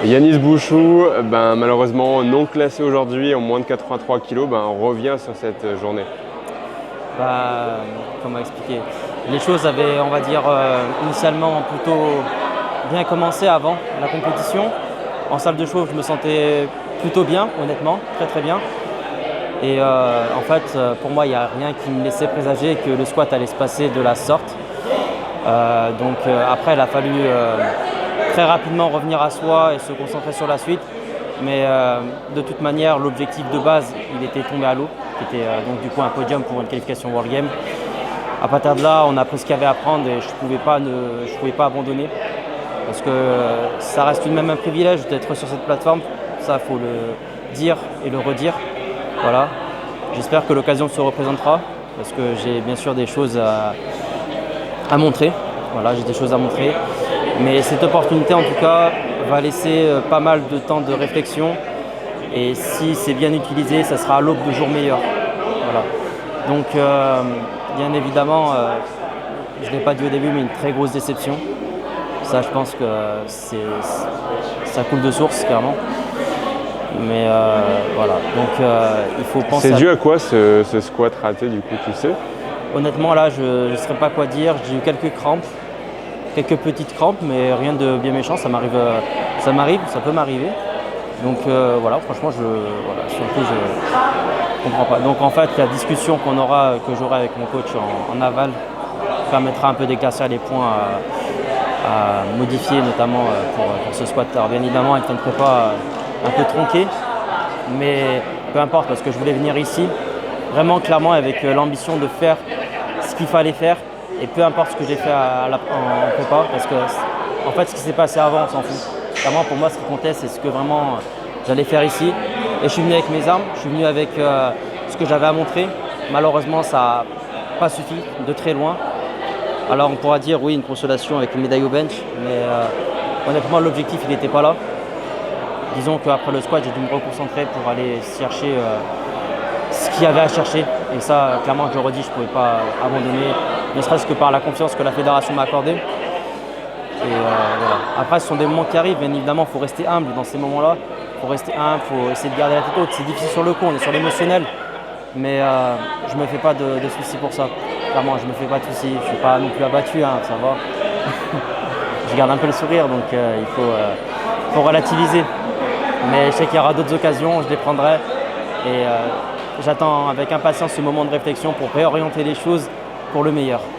Yanis Bouchou, malheureusement non classé aujourd'hui en moins de 83 kg, revient sur cette journée. Comment expliquer? Les choses avaient, on va dire, initialement plutôt bien commencé avant la compétition. En salle de chauffe, je me sentais plutôt bien, honnêtement, très très bien. Et en fait, pour moi, il n'y a rien qui me laissait présager que le squat allait se passer de la sorte. Après, il a fallu très rapidement revenir à soi et se concentrer sur la suite. Mais de toute manière, l'objectif de base, il était tombé à l'eau, qui était donc du coup un podium pour une qualification World Game. À partir de là, on a pris ce qu'il y avait à prendre et je ne pouvais pas abandonner. Parce que ça reste tout de même un privilège d'être sur cette plateforme. Ça, il faut le dire et le redire. Voilà. J'espère que l'occasion se représentera parce que j'ai bien sûr des choses à montrer. Voilà, j'ai des choses à montrer. Mais cette opportunité, en tout cas, va laisser pas mal de temps de réflexion. Et si c'est bien utilisé, ça sera à l'aube de jours meilleurs. Voilà. Donc, bien évidemment, je ne l'ai pas dit au début, mais une très grosse déception. Ça, je pense que ça coule de source, clairement. Mais voilà, donc il faut penser. C'est dû à quoi ce squat raté, du coup, tu sais? Honnêtement, là, je ne saurais pas quoi dire. J'ai eu quelques crampes, quelques petites crampes, mais rien de bien méchant. Ça peut m'arriver. Donc voilà, franchement, surtout, je comprends pas. Donc en fait, la discussion que j'aurai avec mon coach en aval permettra un peu d'éclaircir les points à modifier, notamment pour ce squat. Alors bien évidemment, il fait une prépa un peu tronquée, mais peu importe, parce que je voulais venir ici vraiment clairement avec l'ambition de faire ce qu'il fallait faire, et peu importe ce que j'ai fait en prépa, parce que en fait, ce qui s'est passé avant, on s'en fout. Clairement, pour moi, ce qui comptait, c'est ce que vraiment j'allais faire ici. Et je suis venu avec mes armes, je suis venu avec ce que j'avais à montrer. Malheureusement, ça n'a pas suffi, de très loin. Alors on pourra dire oui, une consolation avec une médaille au bench, mais honnêtement, l'objectif, il n'était pas là. Disons qu'après le squat, j'ai dû me reconcentrer pour aller chercher ce qu'il y avait à chercher. Et ça, clairement, je le redis, je ne pouvais pas abandonner, ne serait-ce que par la confiance que la fédération m'a accordée. Et voilà. Après, ce sont des moments qui arrivent, bien évidemment, il faut rester humble dans ces moments-là. Il faut rester humble, il faut essayer de garder la tête haute. C'est difficile sur le coup, on est sur l'émotionnel, mais je ne me fais pas de soucis pour ça. Clairement, je ne me fais pas de soucis, je ne suis pas non plus abattu, hein, ça va. Je garde un peu le sourire, donc il faut relativiser. Mais je sais qu'il y aura d'autres occasions, je les prendrai. Et j'attends avec impatience ce moment de réflexion pour réorienter les choses pour le meilleur.